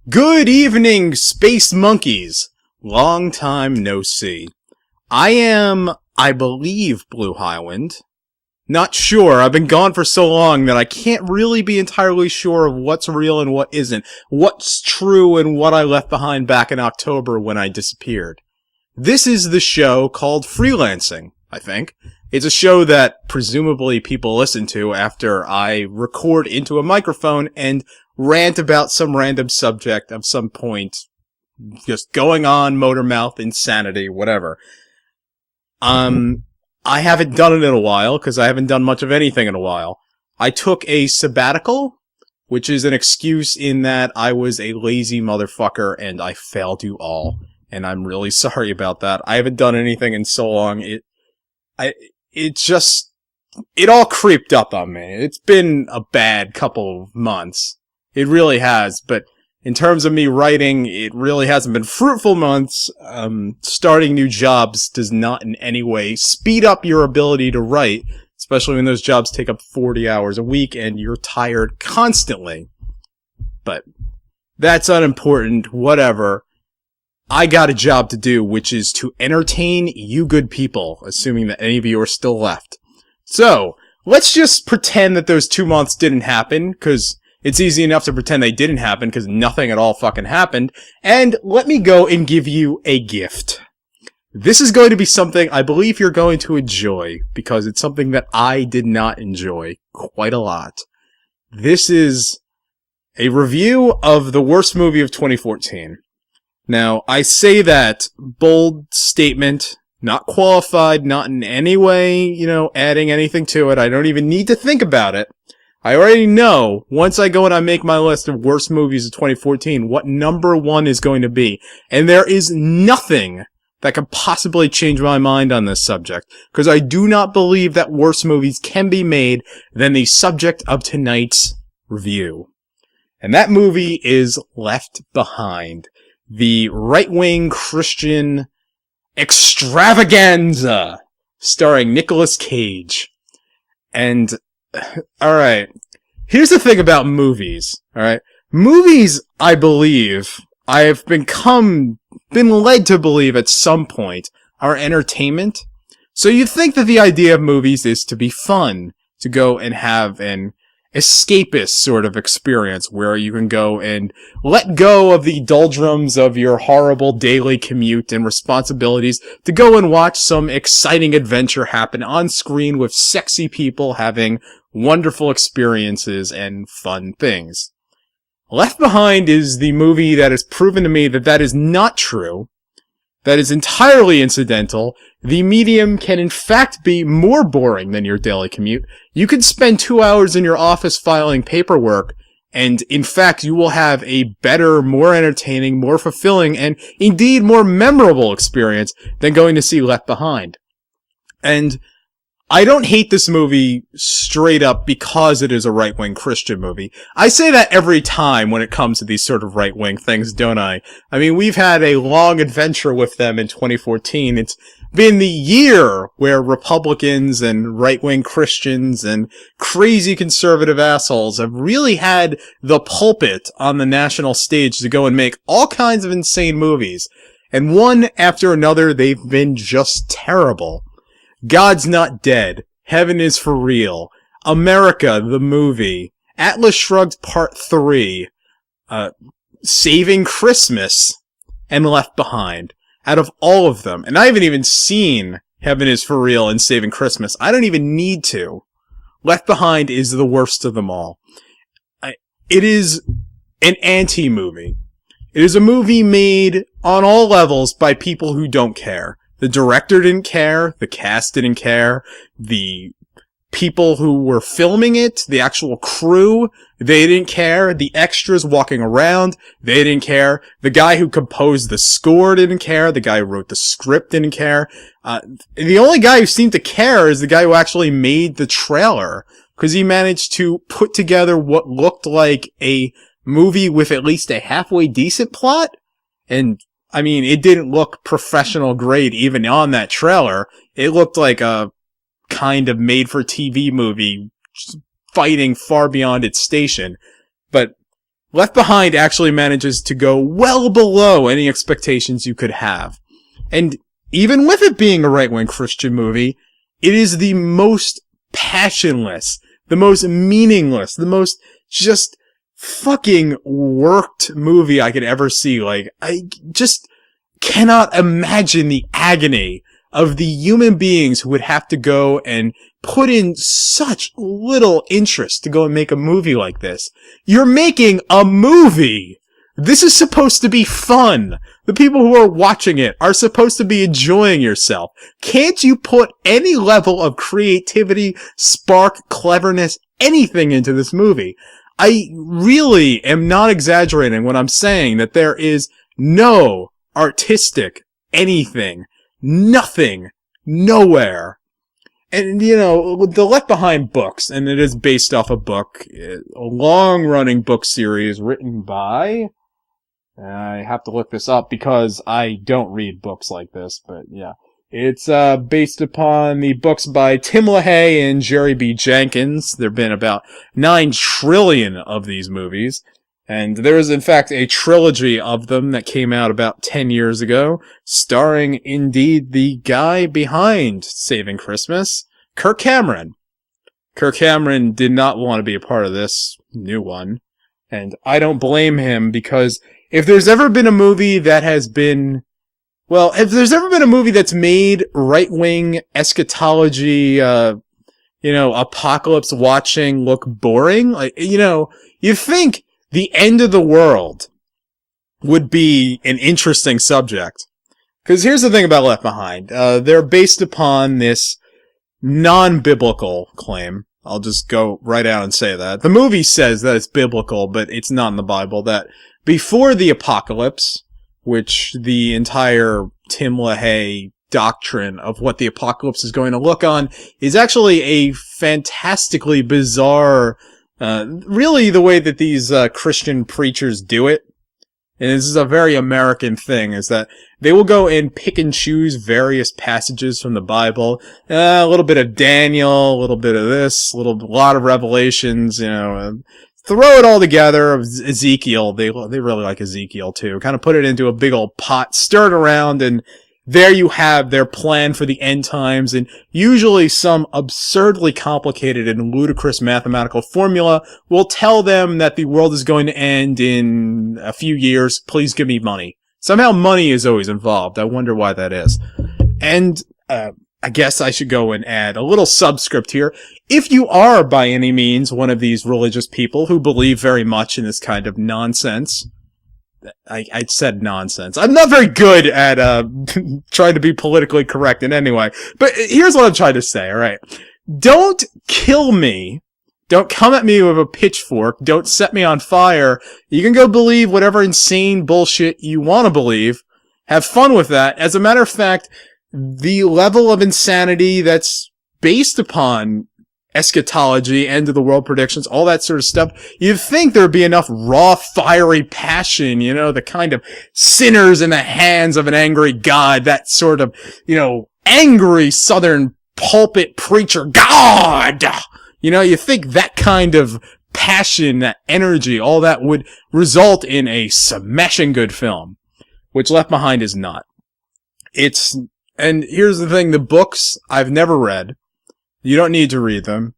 Good evening, space monkeys. Long time no see. I believe, BlueHighwind. Not sure. I've been gone for so long that I can't really be entirely sure of what's real and what isn't. What's true and what I left behind back in October when I disappeared. This is the show called Freelancin, I think. It's a show that presumably people listen to after I record into a microphone and rant about some random subject of some point, just going on, motor mouth, insanity, whatever. I haven't done it in a while, because I haven't done much of anything in a while. I took a sabbatical, which is an excuse in that I was a lazy motherfucker and I failed you all. And I'm really sorry about that. I haven't done anything in so long. It all creeped up on me. It's been a bad couple of months. It really has, but in terms of me writing, it really hasn't been fruitful months. Starting new jobs does not in any way speed up your ability to write, especially when those jobs take up 40 hours a week and you're tired constantly. But that's unimportant, whatever. I got a job to do, which is to entertain you good people, assuming that any of you are still left. So, let's just pretend that those 2 months didn't happen, because it's easy enough to pretend they didn't happen, because nothing at all fucking happened, and let me go and give you a gift. This is going to be something I believe you're going to enjoy, because it's something that I did not enjoy quite a lot. This is a review of the worst movie of 2014. Now, I say that bold statement, not qualified, not in any way, adding anything to it. I don't even need to think about it. I already know, once I go and I make my list of worst movies of 2014, what number one is going to be. And there is nothing that could possibly change my mind on this subject, because I do not believe that worse movies can be made than the subject of tonight's review. And that movie is Left Behind. The right-wing Christian extravaganza starring Nicolas Cage. And, alright, here's the thing about movies, alright? Movies, I believe, I have been led to believe at some point, are entertainment. So you'd think that the idea of movies is to be fun, to go and have an escapist sort of experience where you can go and let go of the doldrums of your horrible daily commute and responsibilities to go and watch some exciting adventure happen on screen with sexy people having wonderful experiences and fun things. Left Behind is the movie that has proven to me that that is not true. That is entirely incidental. The medium can in fact be more boring than your daily commute. You could spend 2 hours in your office filing paperwork, and in fact you will have a better, more entertaining, more fulfilling, and indeed more memorable experience than going to see Left Behind. And I don't hate this movie straight up because it is a right-wing Christian movie. I say that every time when it comes to these sort of right-wing things, don't I? I mean, we've had a long adventure with them in 2014. It's been the year where Republicans and right-wing Christians and crazy conservative assholes have really had the pulpit on the national stage to go and make all kinds of insane movies. And one after another, they've been just terrible. God's Not Dead, Heaven is for Real, America, the movie, Atlas Shrugged Part 3, Saving Christmas, and Left Behind. Out of all of them, and I haven't even seen Heaven is for Real and Saving Christmas. I don't even need to. Left Behind is the worst of them all. It is an anti-movie. It is a movie made on all levels by people who don't care. The director didn't care, the cast didn't care, the people who were filming it, the actual crew, they didn't care, the extras walking around, they didn't care, the guy who composed the score didn't care, the guy who wrote the script didn't care. The only guy who seemed to care is the guy who actually made the trailer, because he managed to put together what looked like a movie with at least a halfway decent plot, and I mean, it didn't look professional grade even on that trailer. It looked like a kind of made-for-TV movie fighting far beyond its station. But Left Behind actually manages to go well below any expectations you could have. And even with it being a right-wing Christian movie, it is the most passionless, the most meaningless, the most just fucking worked movie I could ever see. Like, I just cannot imagine the agony of the human beings who would have to go and put in such little interest to go and make a movie like this. You're making a movie! This is supposed to be fun. The people who are watching it are supposed to be enjoying yourself. Can't you put any level of creativity, spark, cleverness, anything into this movie? I really am not exaggerating when I'm saying that there is no artistic anything. Nothing. Nowhere. And, you know, the Left Behind books, and it is based off a book, a long-running book series written by... I have to look this up because I don't read books like this, but yeah. It's based upon the books by Tim LaHaye and Jerry B. Jenkins. There have been about 9 trillion of these movies. And there is, in fact, a trilogy of them that came out about 10 years ago, starring, indeed, the guy behind Saving Christmas, Kirk Cameron. Kirk Cameron did not want to be a part of this new one, and I don't blame him, because if there's ever been a movie that has been... Well, if there's ever been a movie that's made right-wing eschatology, apocalypse watching look boring, like, you think the end of the world would be an interesting subject. Because here's the thing about Left Behind. They're based upon this non-biblical claim. I'll just go right out and say that. The movie says that it's biblical, but it's not in the Bible. That before the apocalypse, which the entire Tim LaHaye doctrine of what the apocalypse is going to look on is actually a fantastically bizarre... really the way that these Christian preachers do it, and this is a very American thing, is that they will go and pick and choose various passages from the Bible, a little bit of Daniel, a little bit of this, a lot of Revelations, throw it all together. Ezekiel, they really like Ezekiel too, kind of put it into a big old pot, stir it around, and there you have their plan for the end times, and usually some absurdly complicated and ludicrous mathematical formula will tell them that the world is going to end in a few years. Please give me money. Somehow money is always involved. I wonder why that is. And I guess I should go and add a little subscript here. If you are by any means one of these religious people who believe very much in this kind of nonsense, I said nonsense. I'm not very good at trying to be politically correct in any way. But here's what I'm trying to say, alright? Don't kill me. Don't come at me with a pitchfork. Don't set me on fire. You can go believe whatever insane bullshit you want to believe. Have fun with that. As a matter of fact, the level of insanity that's based upon eschatology, end of the world predictions, all that sort of stuff, you'd think there'd be enough raw, fiery passion, the kind of sinners in the hands of an angry God, that sort of, angry southern pulpit preacher God! You think that kind of passion, that energy, all that would result in a smashing good film, which Left Behind is not. And here's the thing, the books I've never read. You don't need to read them.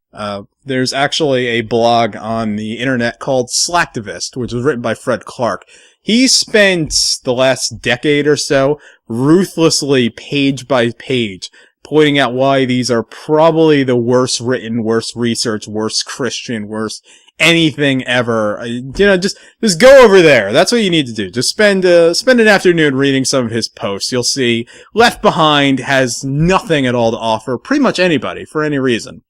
There's actually a blog on the internet called Slacktivist, which was written by Fred Clark. He spent the last decade or so ruthlessly, page by page, pointing out why these are probably the worst written, worst researched, worst Christian, worst anything ever. Just go over there. That's what you need to do. Just spend an afternoon reading some of his posts. You'll see Left Behind has nothing at all to offer pretty much anybody for any reason.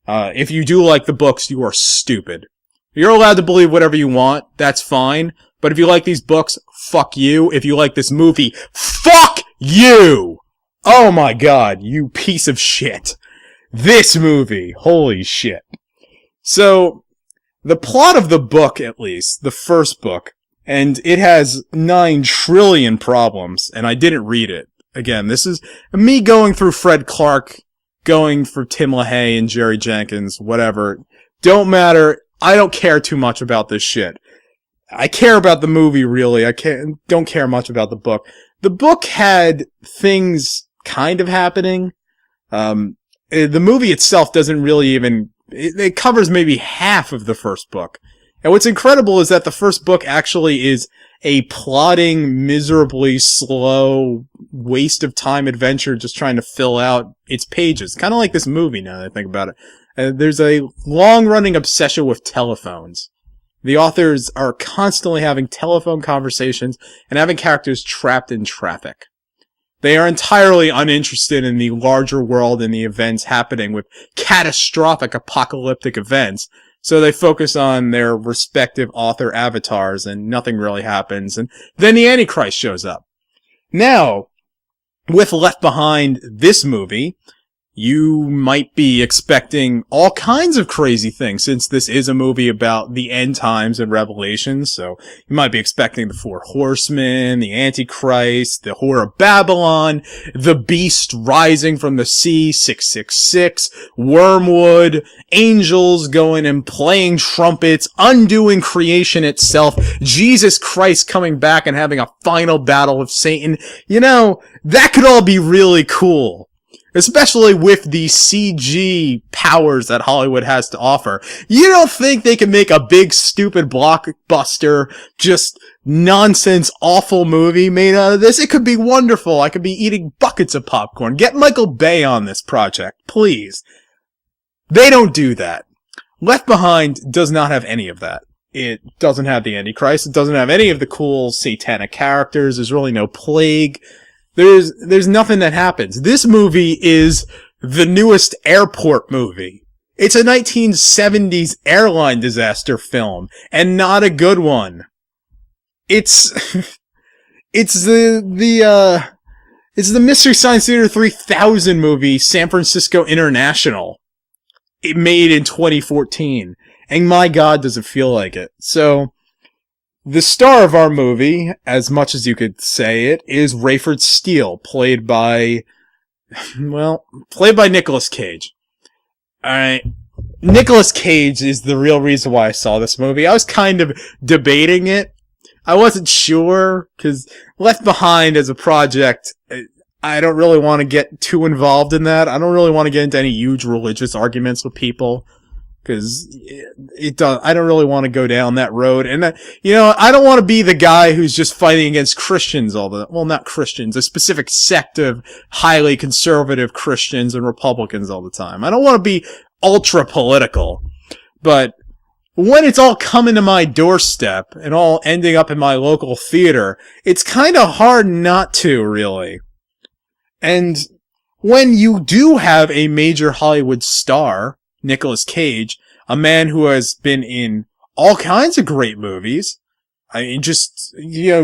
If you do like the books, you are stupid. You're allowed to believe whatever you want. That's fine. But if you like these books, fuck you. If you like this movie, fuck you! Oh my god, you piece of shit. This movie. Holy shit. So, the plot of the book, at least, the first book, and it has 9 trillion problems, and I didn't read it. Again, this is me going through Fred Clark, going for Tim LaHaye and Jerry Jenkins, whatever. Don't matter. I don't care too much about this shit. I care about the movie, really. Don't care much about the book. The book had things kind of happening. The movie itself doesn't really even... It covers maybe half of the first book. And what's incredible is that the first book actually is a plodding, miserably slow, waste of time adventure just trying to fill out its pages. Kind of like this movie, now that I think about it. There's a long-running obsession with telephones. The authors are constantly having telephone conversations and having characters trapped in traffic. They are entirely uninterested in the larger world and the events happening with catastrophic apocalyptic events, so they focus on their respective author avatars and nothing really happens, and then the Antichrist shows up. Now, with Left Behind, this movie, you might be expecting all kinds of crazy things, since this is a movie about the end times and Revelations, so you might be expecting the Four Horsemen, the Antichrist, the Whore of Babylon, the Beast rising from the sea, 666, Wormwood, angels going and playing trumpets, undoing creation itself, Jesus Christ coming back and having a final battle with Satan. You know, that could all be really cool. Especially with the CG powers that Hollywood has to offer. You don't think they can make a big, stupid blockbuster, just nonsense, awful movie made out of this? It could be wonderful. I could be eating buckets of popcorn. Get Michael Bay on this project, please. They don't do that. Left Behind does not have any of that. It doesn't have the Antichrist. It doesn't have any of the cool satanic characters. There's really no plague. There's nothing that happens. This movie is the newest airport movie. It's a 1970s airline disaster film, and not a good one. It's the Mystery Science Theater 3000 movie, San Francisco International. It made in 2014. And my God, does it feel like it. So, the star of our movie, as much as you could say it, is Rayford Steele, played by Nicolas Cage. Alright. Nicolas Cage is the real reason why I saw this movie. I was kind of debating it. I wasn't sure, because Left Behind as a project, I don't really want to get too involved in that. I don't really want to get into any huge religious arguments with people. Because I don't really want to go down that road. And, I don't want to be the guy who's just fighting against Christians not Christians, a specific sect of highly conservative Christians and Republicans all the time. I don't want to be ultra political. But when it's all coming to my doorstep and all ending up in my local theater, it's kind of hard not to, really. And when you do have a major Hollywood star, Nicolas Cage, a man who has been in all kinds of great movies. I mean, just,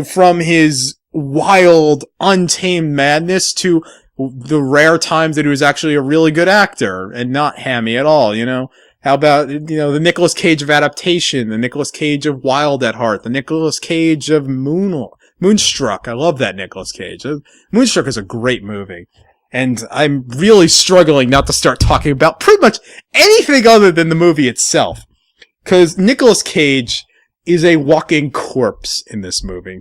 from his wild, untamed madness to the rare times that he was actually a really good actor and not hammy at all, How about, the Nicolas Cage of Adaptation, the Nicolas Cage of Wild at Heart, the Nicolas Cage of Moonstruck. I love that Nicolas Cage. Moonstruck is a great movie. And I'm really struggling not to start talking about pretty much anything other than the movie itself. Because Nicolas Cage is a walking corpse in this movie.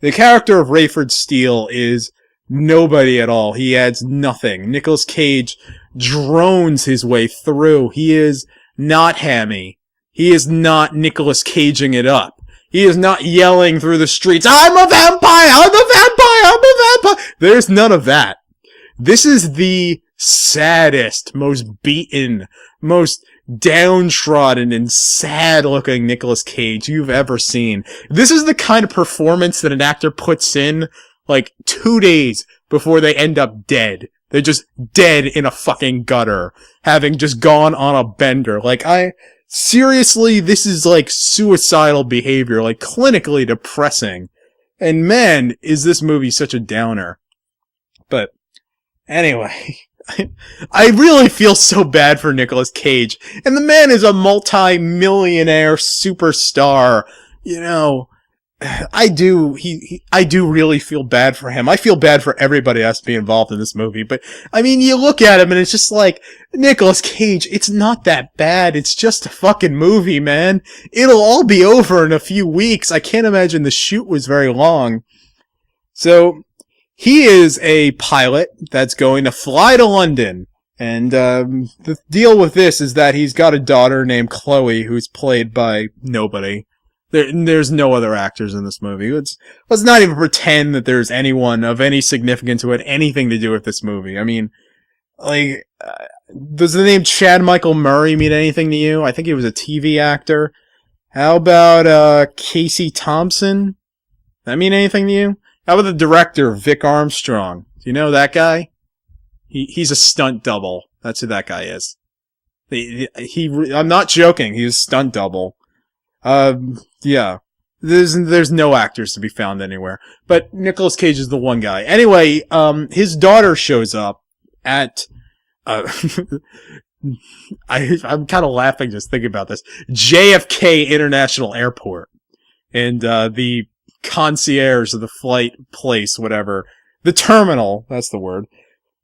The character of Rayford Steele is nobody at all. He adds nothing. Nicolas Cage drones his way through. He is not hammy. He is not Nicolas Caging it up. He is not yelling through the streets, I'm a vampire! I'm a vampire! I'm a vampire! There's none of that. This is the saddest, most beaten, most downtrodden and sad-looking Nicolas Cage you've ever seen. This is the kind of performance that an actor puts in, 2 days before they end up dead. They're just dead in a fucking gutter, having just gone on a bender. Seriously, this is suicidal behavior, clinically depressing. And man, is this movie such a downer. But, anyway, I really feel so bad for Nicolas Cage. And the man is a multi-millionaire superstar. I do really feel bad for him. I feel bad for everybody that has to be involved in this movie, but I mean, you look at him and it's just like, Nicolas Cage, it's not that bad. It's just a fucking movie, man. It'll all be over in a few weeks. I can't imagine the shoot was very long. So, he is a pilot that's going to fly to London. And, the deal with this is that he's got a daughter named Chloe who's played by nobody. There's no other actors in this movie. Let's not even pretend that there's anyone of any significance who had anything to do with this movie. I mean, like, does the name Chad Michael Murray mean anything to you? I think he was a TV actor. How about, Casey Thompson? That mean anything to you? How about the director, Vic Armstrong? Do you know that guy? He's a stunt double. That's who that guy is. I'm not joking. He's a stunt double. Yeah. There's no actors to be found anywhere. But Nicolas Cage is the one guy. Anyway, his daughter shows up at, I'm kind of laughing just thinking about this. JFK International Airport. And, the concierge of the flight place, whatever. The terminal, that's the word.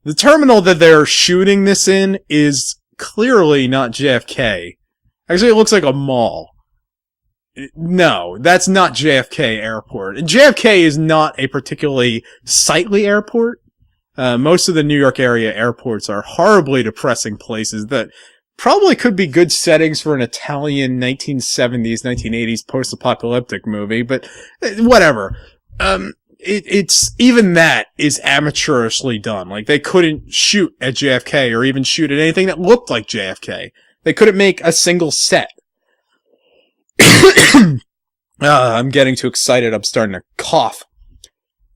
The terminal that they're shooting this in is clearly not JFK. Actually, it looks like a mall. No, that's not JFK Airport. JFK is not a particularly sightly airport. Most of the New York area airports are horribly depressing places that probably could be good settings for an Italian 1970s, 1980s post-apocalyptic movie, but whatever. It's even that is amateurishly done. Like, they couldn't shoot at JFK or even shoot at anything that looked like JFK. They couldn't make a single set. I'm getting too excited. I'm starting to cough.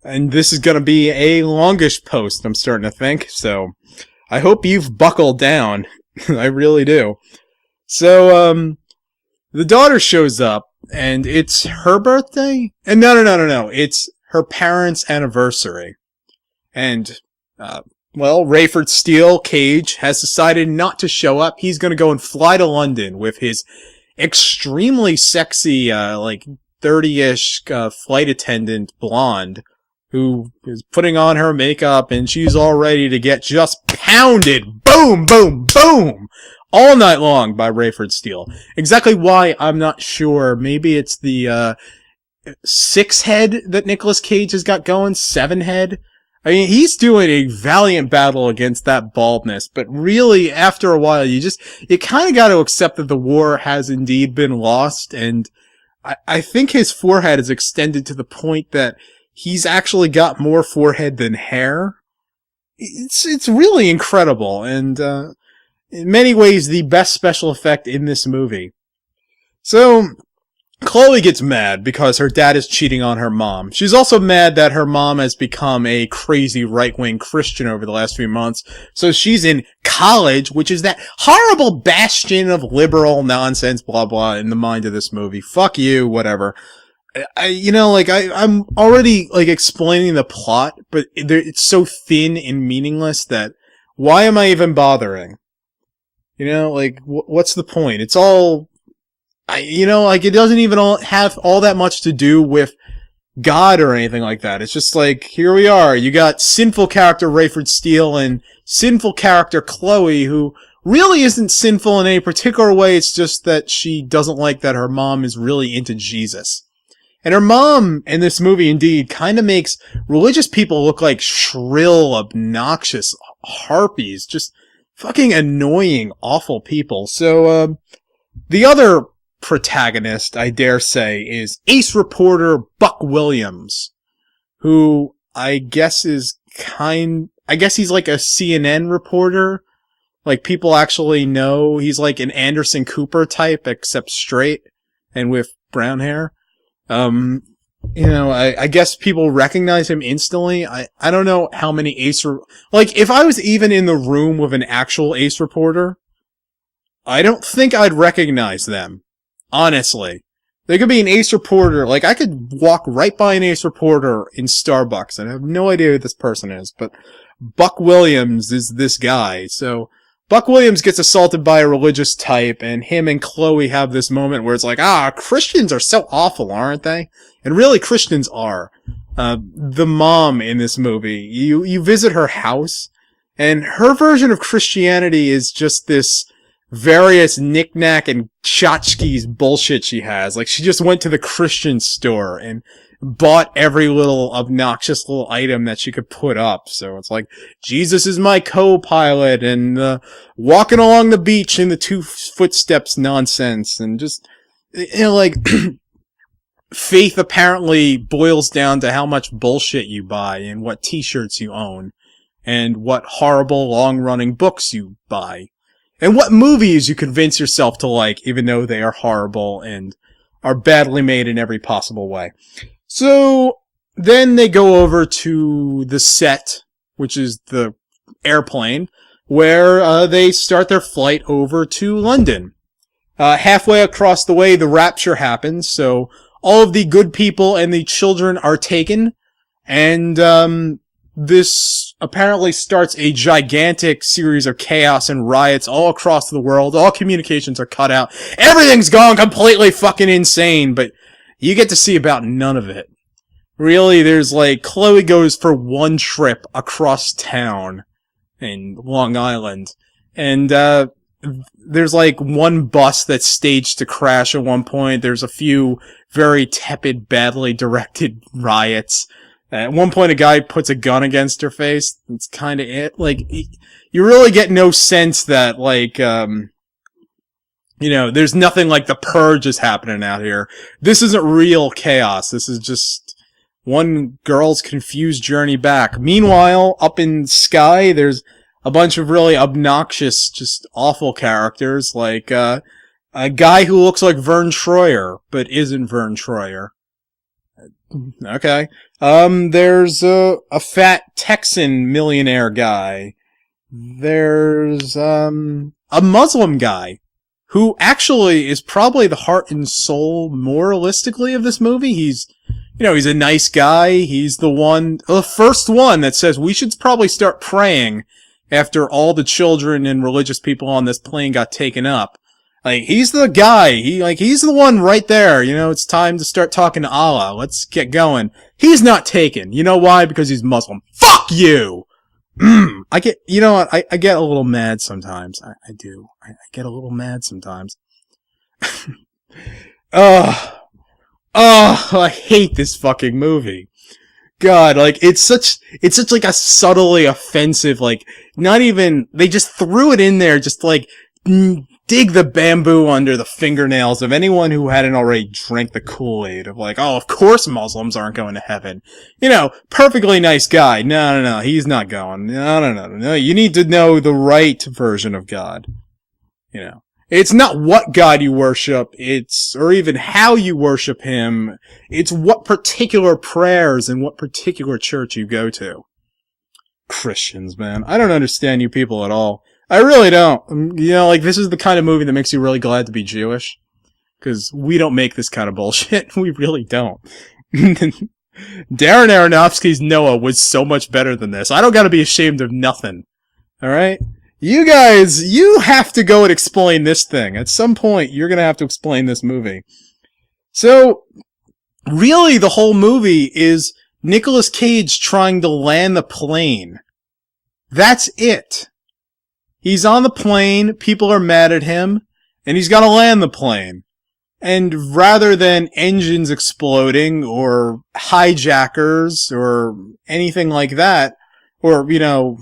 And this is going to be a longish post, I'm starting to think. So, I hope you've buckled down. I really do. So, the daughter shows up, and it's her birthday? And no. It's her parents' anniversary. And, Rayford Steele, Cage, has decided not to show up. He's going to go and fly to London with his extremely sexy, 30-ish, flight attendant blonde, who is putting on her makeup, and she's all ready to get just pounded, boom, boom, boom, all night long by Rayford Steele. Exactly why, I'm not sure. Maybe it's the, 6 head that Nicolas Cage has got going, 7 head. I mean, he's doing a valiant battle against that baldness, but really, after a while, you kind of got to accept that the war has indeed been lost, and I think his forehead is extended to the point that he's actually got more forehead than hair. It's really incredible, and, in many ways, the best special effect in this movie. So, Chloe gets mad because her dad is cheating on her mom. She's also mad that her mom has become a crazy right-wing Christian over the last few months. So she's in college, which is that horrible bastion of liberal nonsense, blah, blah, in the mind of this movie. Fuck you, whatever. I'm already, explaining the plot, but it's so thin and meaningless that why am I even bothering? What's the point? It's all... it doesn't even have all that much to do with God or anything like that. It's just here we are. You got sinful character Rayford Steele and sinful character Chloe, who really isn't sinful in any particular way. It's just that she doesn't like that her mom is really into Jesus. And her mom in this movie indeed kind of makes religious people look like shrill, obnoxious harpies. Just fucking annoying, awful people. So, the other protagonist, I dare say, is ace reporter Buck Williams, who I guess he's like a CNN reporter. People actually know he's like an Anderson Cooper type, except straight and with brown hair. I guess people recognize him instantly. I don't know how many if I was even in the room with an actual ace reporter, I don't think I'd recognize them. Honestly. There could be an ace reporter, I could walk right by an ace reporter in Starbucks and I have no idea who this person is, but Buck Williams is this guy. So, Buck Williams gets assaulted by a religious type, and him and Chloe have this moment where it's like, Christians are so awful, aren't they? And really, Christians are. The mom in this movie, you visit her house, and her version of Christianity is just this various knick-knack and tchotchkes bullshit she has. Like, she just went to the Christian store and bought every little obnoxious little item that she could put up. So it's like, Jesus is my co-pilot, and walking along the beach in the 2 footsteps nonsense, and just, like, faith apparently boils down to how much bullshit you buy, and what t-shirts you own, and what horrible long-running books you buy, and what movies you convince yourself to like, even though they are horrible and are badly made in every possible way. So, then they go over to the set, which is the airplane, where they start their flight over to London. Halfway across the way, the rapture happens, so all of the good people and the children are taken, and this apparently starts a gigantic series of chaos and riots all across the world. All communications are cut out. Everything's gone completely fucking insane, but you get to see about none of it. Really, there's like, Chloe goes for one trip across town in Long Island, and there's like one bus that's staged to crash at one point. There's a few very tepid, badly directed riots. At one point, a guy puts a gun against her face. That's kind of it. Like, you really get no sense that, like, there's nothing like the purge is happening out here. This isn't real chaos. This is just one girl's confused journey back. Meanwhile, up in Sky, there's a bunch of really obnoxious, just awful characters, like, a guy who looks like Vern Troyer, but isn't Vern Troyer. Okay. There's a fat Texan millionaire guy. There's, a Muslim guy who actually is probably the heart and soul, moralistically, of this movie. He's a nice guy. He's the first one that says we should probably start praying after all the children and religious people on this plane got taken up. Like, he's the guy. He's the one right there. It's time to start talking to Allah. Let's get going. He's not taken. You know why? Because he's Muslim. Fuck you! I get a little mad sometimes. I do. I get a little mad sometimes. I hate this fucking movie. God, like, it's such like a subtly offensive, like, not even, they just threw it in there, just like, dig the bamboo under the fingernails of anyone who hadn't already drank the Kool-Aid of like, oh, of course Muslims aren't going to heaven. Perfectly nice guy. No, he's not going. No, you need to know the right version of God. It's not what God you worship, or even how you worship him. It's what particular prayers and what particular church you go to. Christians, man. I don't understand you people at all. I really don't. This is the kind of movie that makes you really glad to be Jewish. Because we don't make this kind of bullshit. We really don't. Darren Aronofsky's Noah was so much better than this. I don't gotta be ashamed of nothing. Alright? You guys, you have to go and explain this thing. At some point, you're gonna have to explain this movie. So, really, the whole movie is Nicolas Cage trying to land the plane. That's it. He's on the plane, people are mad at him, and he's gotta land the plane. And rather than engines exploding, or hijackers, or anything like that, or,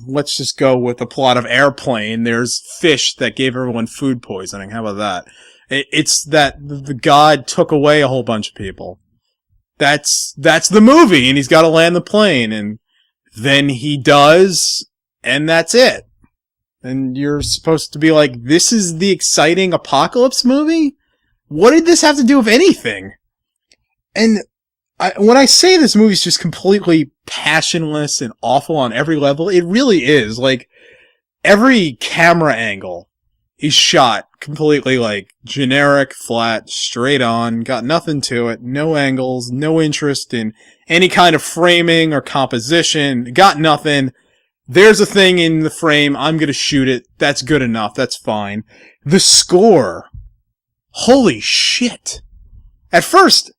let's just go with the plot of Airplane, there's fish that gave everyone food poisoning, how about that? It's that the God took away a whole bunch of people. That's the movie, and he's gotta land the plane, and then he does, and that's it. And you're supposed to be like, this is the exciting apocalypse movie? What did this have to do with anything? And when I say this movie's just completely passionless and awful on every level, it really is. Like, every camera angle is shot completely like generic, flat, straight on, got nothing to it, no angles, no interest in any kind of framing or composition, got nothing. There's a thing in the frame, I'm gonna shoot it, that's good enough, that's fine. The score. Holy shit. At first,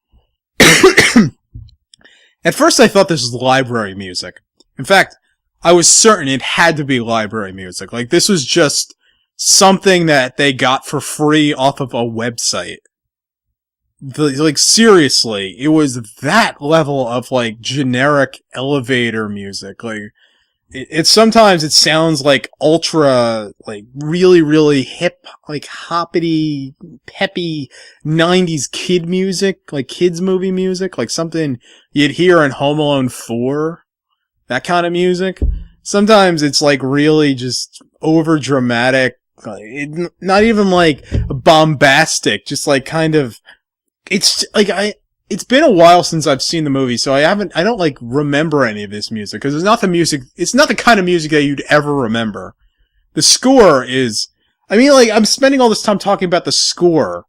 I thought this was library music. In fact, I was certain it had to be library music. Like, this was just something that they got for free off of a website. Like, seriously, it was that level of, like, generic elevator music. Like, it sometimes it sounds like ultra, like, really, really hip, like, hoppity, peppy 90s kid music, like kids movie music, like something you'd hear in Home Alone 4, that kind of music. Sometimes it's like really just over dramatic, not even like bombastic, just like kind of, it's like it's been a while since I've seen the movie, so I don't like remember any of this music, because it's not the kind of music that you'd ever remember. The score is, I mean, like, I'm spending all this time talking about the score.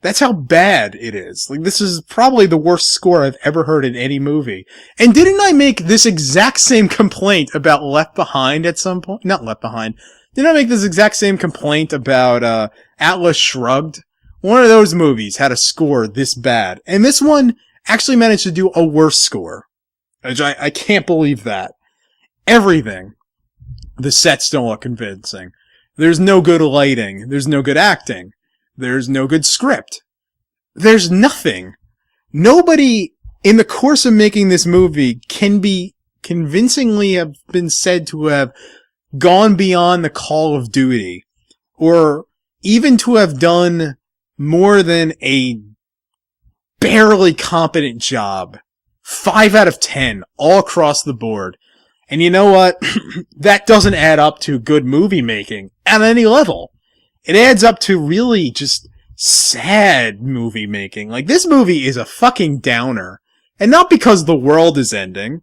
That's how bad it is. Like, this is probably the worst score I've ever heard in any movie. And didn't I make this exact same complaint about Left Behind at some point? Not Left Behind. Didn't I make this exact same complaint about, Atlas Shrugged? One of those movies had a score this bad. And this one actually managed to do a worse score. Which I can't believe that. Everything. The sets don't look convincing. There's no good lighting. There's no good acting. There's no good script. There's nothing. Nobody in the course of making this movie can be convincingly have been said to have gone beyond the call of duty, or even to have done more than a barely competent job. 5 out of 10 all across the board. And you know what? That doesn't add up to good movie making at any level. It adds up to really just sad movie making. Like, this movie is a fucking downer. And not because the world is ending.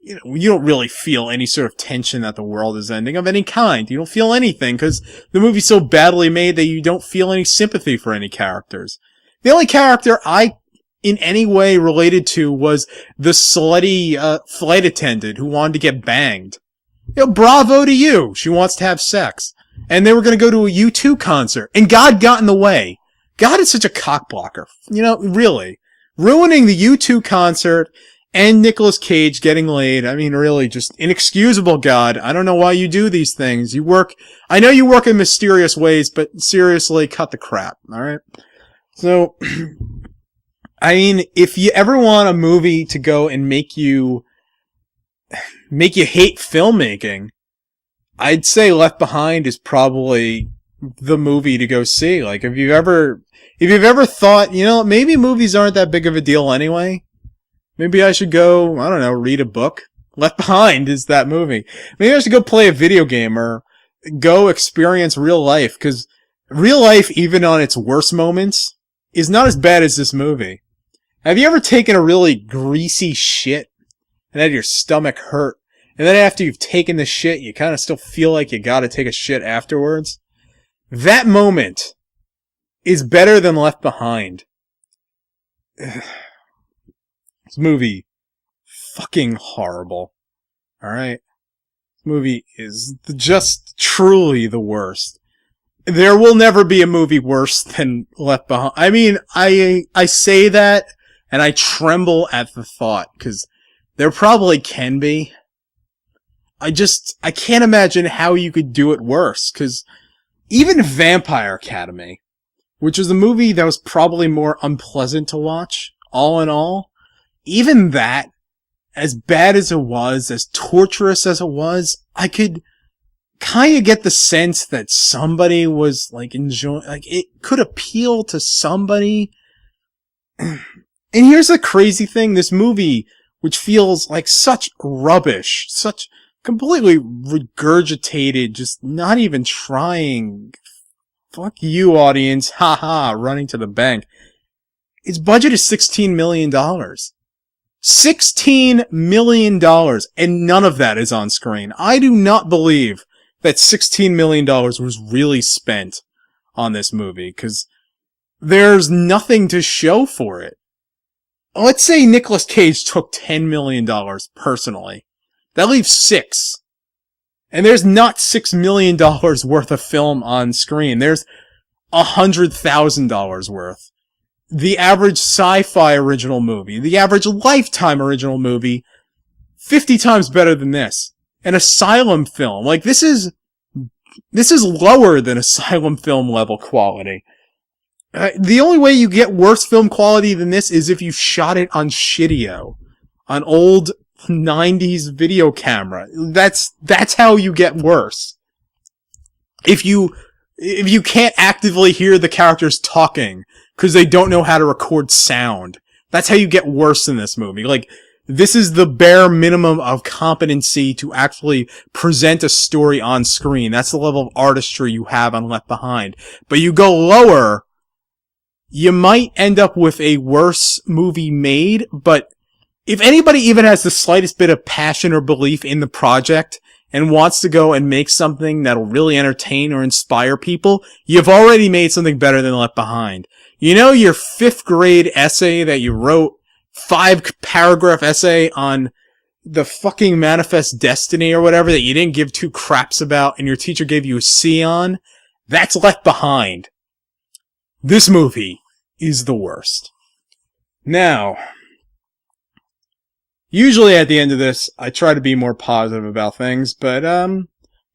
You know, you don't really feel any sort of tension that the world is ending of any kind. You don't feel anything because the movie's so badly made that you don't feel any sympathy for any characters. The only character I in any way related to was the slutty flight attendant who wanted to get banged. You know, bravo to you. She wants to have sex. And they were going to go to a U2 concert. And God got in the way. God is such a cockblocker. You know, really. Ruining the U2 concert and Nicolas Cage getting laid. I mean, really, just inexcusable, God. I don't know why you do these things. I know you work in mysterious ways, but seriously, cut the crap. Alright? So, I mean, if you ever want a movie to go and make you hate filmmaking, I'd say Left Behind is probably the movie to go see. Like, if you've ever thought, you know, maybe movies aren't that big of a deal anyway. Maybe I should go, I don't know, read a book. Left Behind is that movie. Maybe I should go play a video game or go experience real life, because real life, even on its worst moments, is not as bad as this movie. Have you ever taken a really greasy shit and had your stomach hurt? And then after you've taken the shit, you kind of still feel like you gotta take a shit afterwards? That moment is better than Left Behind. This movie, fucking horrible. Alright? This movie is just truly the worst. There will never be a movie worse than Left Behind. I mean, I say that, and I tremble at the thought, because there probably can be. I can't imagine how you could do it worse, because even Vampire Academy, which was a movie that was probably more unpleasant to watch, all in all, even that, as bad as it was, as torturous as it was, I could kind of get the sense that somebody was, like, enjoying, like, it could appeal to somebody. And here's the crazy thing, this movie, which feels like such rubbish, such completely regurgitated, just not even trying, fuck you audience, haha, running to the bank. Its budget is $16 million. $16 million, and none of that is on screen. I do not believe that $16 million was really spent on this movie, because there's nothing to show for it. Let's say Nicolas Cage took $10 million personally. That leaves $6. And there's not $6 million worth of film on screen. There's $100,000 worth. The average sci-fi original movie, the average Lifetime original movie, 50 times better than this. An Asylum film, like this is lower than Asylum film level quality. The only way you get worse film quality than this is if you shot it on Shitio, on old 90s video camera. That's how you get worse. If you can't actively hear the characters talking because they don't know how to record sound, that's how you get worse in this movie. Like, this is the bare minimum of competency to actually present a story on screen. That's the level of artistry you have on Left Behind. But you go lower, you might end up with a worse movie made, but if anybody even has the slightest bit of passion or belief in the project and wants to go and make something that'll really entertain or inspire people, you've already made something better than Left Behind. You know your 5th grade essay that you wrote, 5-paragraph essay on the fucking Manifest Destiny or whatever that you didn't give 2 craps about and your teacher gave you a C on? That's Left Behind. This movie is the worst. Now, usually at the end of this, I try to be more positive about things, but,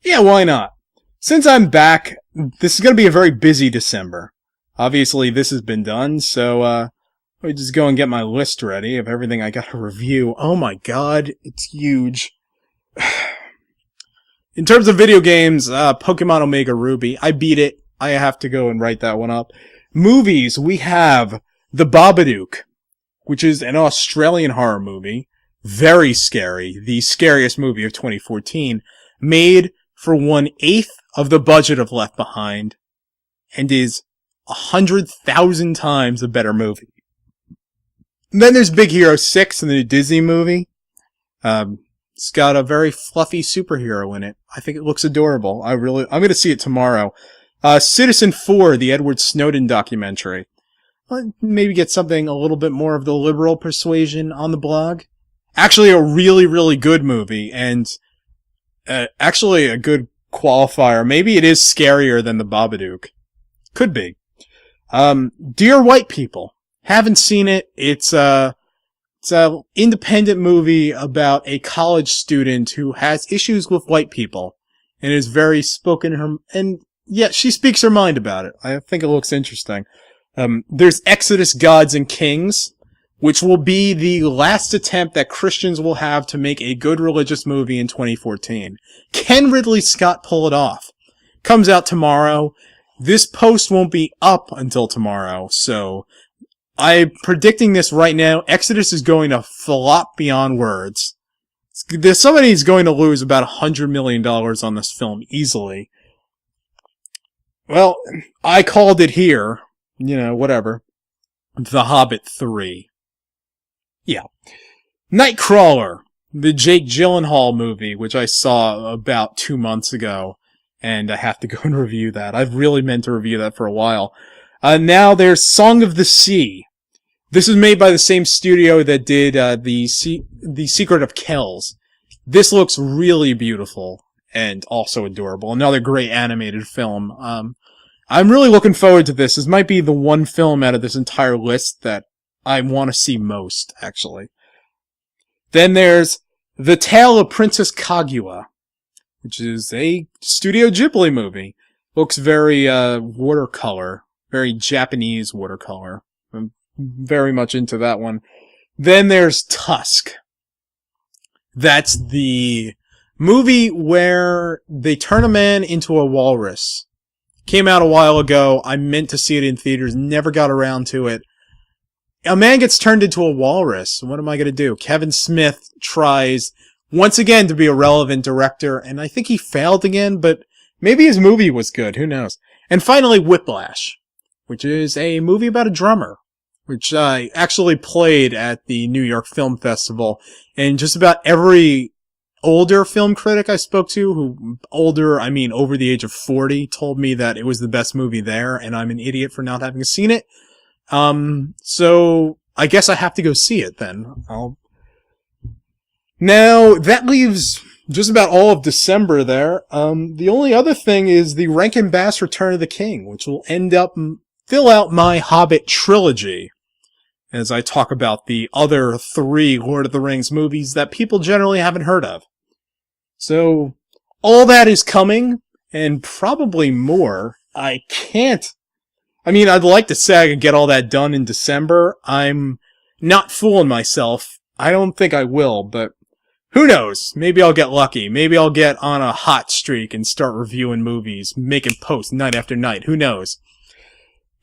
yeah, why not? Since I'm back, this is gonna be a very busy December. Obviously, this has been done, so, let me just go and get my list ready of everything I gotta review. Oh my god, it's huge. In terms of video games, Pokemon Omega Ruby, I beat it. I have to go and write that one up. Movies, we have The Babadook, which is an Australian horror movie. Very scary. The scariest movie of 2014. Made for 1/8 of the budget of Left Behind. And is 100,000 times a better movie. And then there's Big Hero 6, the new Disney movie. It's got a very fluffy superhero in it. I think it looks adorable. I'm gonna see it tomorrow. Citizen 4, the Edward Snowden documentary. Maybe get something a little bit more of the liberal persuasion on the blog. Actually, a really, really good movie, and actually a good qualifier. Maybe it is scarier than The Babadook. Could be. Dear White People. Haven't seen it. It's an independent movie about a college student who has issues with white people, and is very spoken and yeah, she speaks her mind about it. I think it looks interesting. There's Exodus Gods and Kings, which will be the last attempt that Christians will have to make a good religious movie in 2014. Can Ridley Scott pull it off? Comes out tomorrow. This post won't be up until tomorrow, so I'm predicting this right now. Exodus is going to flop beyond words. Somebody's going to lose about $100 million on this film easily. Well, I called it here. You know, whatever. The Hobbit 3. Yeah. Nightcrawler, the Jake Gyllenhaal movie, which I saw about 2 months ago, and I have to go and review that. I've really meant to review that for a while. Now there's Song of the Sea. This is made by the same studio that did the Secret of Kells. This looks really beautiful and also adorable. Another great animated film. I'm really looking forward to this. This might be the one film out of this entire list that I want to see most, actually. Then there's The Tale of Princess Kaguya, which is a Studio Ghibli movie. Looks very watercolor, very Japanese watercolor. I'm very much into that one. Then there's Tusk. That's the movie where they turn a man into a walrus. Came out a while ago. I meant to see it in theaters. Never got around to it. A man gets turned into a walrus. What am I going to do? Kevin Smith tries once again to be a relevant director, and I think he failed again, but maybe his movie was good. Who knows? And finally, Whiplash, which is a movie about a drummer, which I actually played at the New York Film Festival, and just about every older film critic I spoke to, who older, I mean over the age of 40, told me that it was the best movie there, and I'm an idiot for not having seen it. So I guess I have to go see it then. Now, that leaves just about all of December there. The only other thing is the Rankin Bass Return of the King, which will end up fill out my Hobbit trilogy as I talk about the other 3 Lord of the Rings movies that people generally haven't heard of. So, all that is coming, and probably more. I'd like to say I could get all that done in December. I'm not fooling myself. I don't think I will, but who knows? Maybe I'll get lucky. Maybe I'll get on a hot streak and start reviewing movies, making posts night after night. Who knows?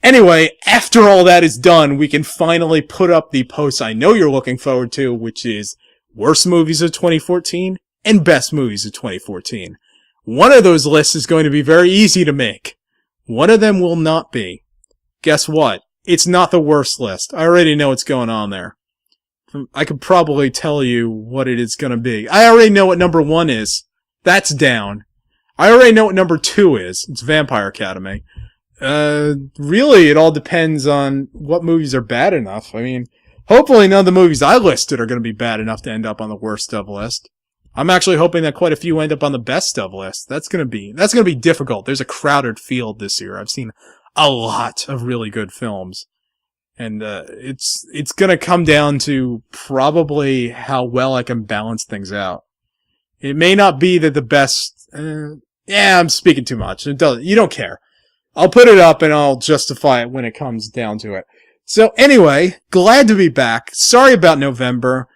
Anyway, after all that is done, we can finally put up the posts I know you're looking forward to, which is Worst Movies of 2014 and Best Movies of 2014. One of those lists is going to be very easy to make. One of them will not be. Guess what? It's not the worst list. I already know what's going on there. I could probably tell you what it is going to be. I already know what number 1 is. That's down. I already know what number 2 is. It's Vampire Academy. Really, it all depends on what movies are bad enough. Hopefully none of the movies I listed are going to be bad enough to end up on the worst of list. I'm actually hoping that quite a few end up on the best of list. That's going to be difficult. There's a crowded field this year. I've seen a lot of really good films. And, it's going to come down to probably how well I can balance things out. It may not be that the best, I'm speaking too much. You don't care. I'll put it up and I'll justify it when it comes down to it. So anyway, glad to be back. Sorry about November.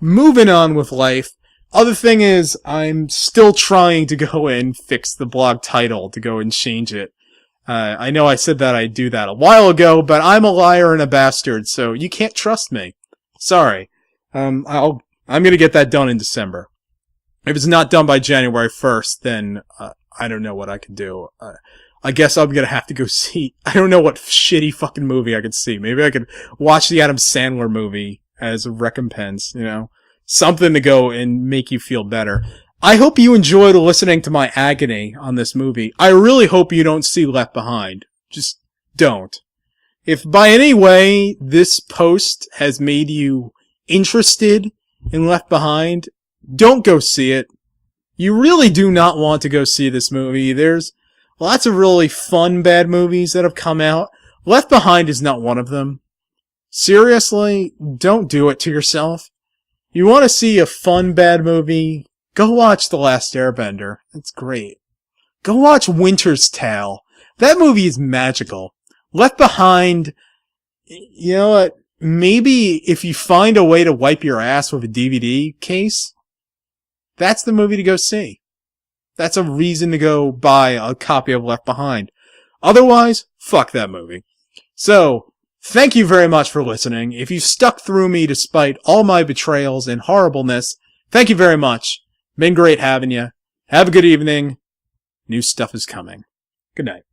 Moving on with life. Other thing is, I'm still trying to go and fix the blog title, to go and change it. I know I said that I'd do that a while ago, but I'm a liar and a bastard, so you can't trust me. Sorry. I'm gonna get that done in December. If it's not done by January 1st, then, I don't know what I can do. I guess I'm gonna have to go see, I don't know what shitty fucking movie I could see. Maybe I could watch the Adam Sandler movie as a recompense, something to go and make you feel better. I hope you enjoyed listening to my agony on this movie. I really hope you don't see Left Behind. Just don't. If by any way this post has made you interested in Left Behind, don't go see it. You really do not want to go see this movie. There's lots of really fun bad movies that have come out. Left Behind is not one of them. Seriously, don't do it to yourself. You want to see a fun bad movie? Go watch The Last Airbender. It's great. Go watch Winter's Tale. That movie is magical. Left Behind, you know what? Maybe if you find a way to wipe your ass with a DVD case, that's the movie to go see. That's a reason to go buy a copy of Left Behind. Otherwise, fuck that movie. So, thank you very much for listening. If you stuck through me despite all my betrayals and horribleness, thank you very much. Been great having you. Have a good evening. New stuff is coming. Good night.